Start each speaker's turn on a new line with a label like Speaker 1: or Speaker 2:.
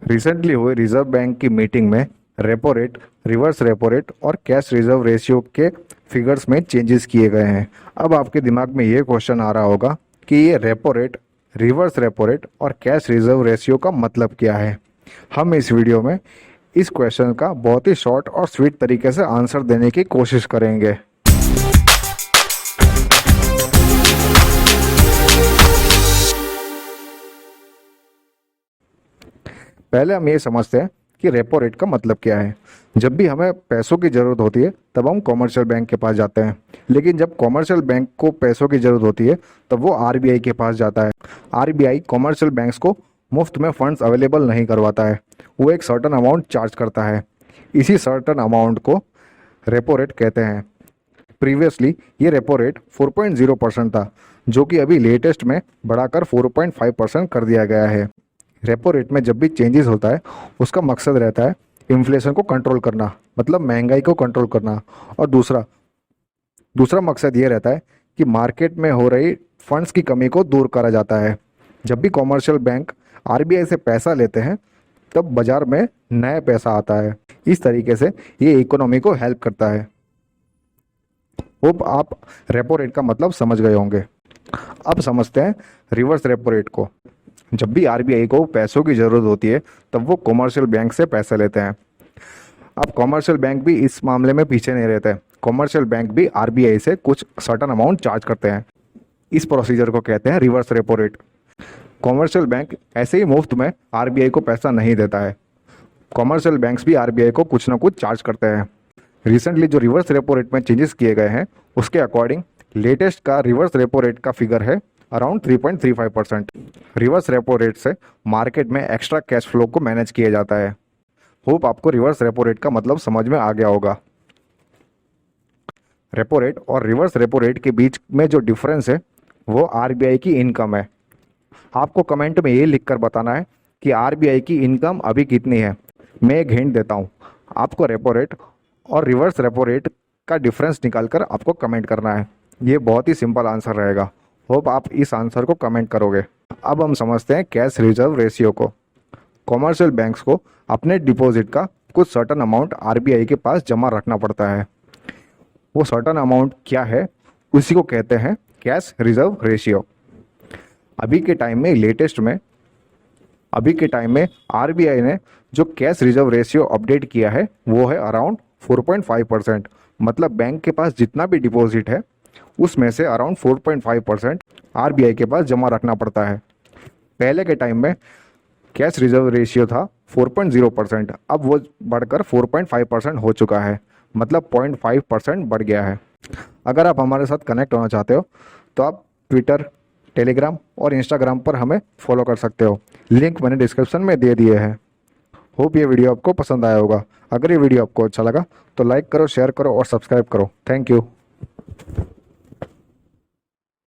Speaker 1: Recently हुई reserve bank की meeting में repo rate, reverse repo rate और कैश रिजर्व रेशियो के फिगर्स में चेंजेस किए गए हैं। अब आपके दिमाग में ये क्वेश्चन आ रहा होगा कि ये repo rate, reverse repo rate और कैश रिजर्व रेशियो का मतलब क्या है। हम इस वीडियो में इस क्वेश्चन का बहुत ही शॉर्ट और स्वीट तरीके से आंसर देने की कोशिश करेंगे। पहले हम ये समझते हैं कि रेपो रेट का मतलब क्या है। जब भी हमें पैसों की ज़रूरत होती है तब हम कॉमर्शियल बैंक के पास जाते हैं, लेकिन जब कॉमर्शियल बैंक को पैसों की ज़रूरत होती है तब वो आरबीआई के पास जाता है। आरबीआई कॉमर्शियल बैंक्स को मुफ्त में फंड्स अवेलेबल नहीं करवाता है, वो एक सर्टन अमाउंट चार्ज करता है। इसी सर्टन अमाउंट को रेपो रेट कहते हैं। प्रीवियसली ये रेपो रेट 4.0% था, जो कि अभी लेटेस्ट में बढ़ाकर 4.5% कर दिया गया है। रेपो रेट में जब भी चेंजेस होता है उसका मकसद रहता है इन्फ्लेशन को कंट्रोल करना, मतलब महंगाई को कंट्रोल करना। और दूसरा मकसद ये रहता है कि मार्केट में हो रही फंड्स की कमी को दूर करा जाता है। जब भी कॉमर्शियल बैंक आरबीआई से पैसा लेते हैं तब बाजार में नया पैसा आता है। इस तरीके से ये इकोनॉमी को हेल्प करता है। होप आप रेपो रेट का मतलब समझ गए होंगे। अब समझते हैं रिवर्स रेपो रेट को। जब भी आरबीआई को पैसों की ज़रूरत होती है तब वो कॉमर्शियल बैंक से पैसे लेते हैं। अब कॉमर्शियल बैंक भी इस मामले में पीछे नहीं रहते। कॉमर्शियल बैंक भी आरबीआई से कुछ सर्टन अमाउंट चार्ज करते हैं। इस प्रोसीजर को कहते हैं reverse repo rate. Commercial bank ऐसे ही मुफ्त में आरबीआई को पैसा नहीं देता है। कॉमर्शियल बैंक्स भी आरबीआई को कुछ ना कुछ चार्ज करते हैं। रिसेंटली जो रिवर्स रेपो रेट में चेंजेस किए गए हैं उसके अकॉर्डिंग लेटेस्ट का रिवर्स रेपो रेट का फिगर है अराउंड 3.35%। रिवर्स रेपो रेट से मार्केट में एक्स्ट्रा कैश फ्लो को मैनेज किया जाता है। होप आपको रिवर्स रेपो रेट का मतलब समझ में आ गया होगा। रेपो रेट और रिवर्स रेपो रेट के बीच में जो डिफरेंस है वो आरबीआई की इनकम है। आपको कमेंट में ये लिखकर बताना है कि आरबीआई की इनकम अभी कितनी है। मैं एक हिंट देता हूँ, आपको रेपो रेट और रिवर्स रेपो रेट का डिफरेंस निकालकर आपको कमेंट करना है। ये बहुत ही सिंपल आंसर रहेगा। होप आप इस आंसर को कमेंट करोगे। अब हम समझते हैं कैश रिजर्व रेशियो को। कॉमर्शियल बैंक्स को अपने डिपॉजिट का कुछ सर्टन अमाउंट आरबीआई के पास जमा रखना पड़ता है। वो सर्टन अमाउंट क्या है उसी को कहते हैं कैश रिजर्व रेशियो। अभी के टाइम में आरबीआई ने जो कैश रिजर्व रेशियो अपडेट किया है वो है अराउंड 4.5%। मतलब बैंक के पास जितना भी डिपॉजिट है उसमें से अराउंड 4.5% आरबीआई के पास जमा रखना पड़ता है। पहले के टाइम में कैश रिजर्व रेशियो था 4.0%, अब वो बढ़कर 4.5% हो चुका है, मतलब 0.5% बढ़ गया है। अगर आप हमारे साथ कनेक्ट होना चाहते हो तो आप ट्विटर, टेलीग्राम और इंस्टाग्राम पर हमें फॉलो कर सकते हो। लिंक मैंने डिस्क्रिप्शन में दे दिए हैं। होप ये वीडियो आपको पसंद आया होगा। अगर ये वीडियो आपको अच्छा लगा तो लाइक करो, शेयर करो और सब्सक्राइब करो। Thank you.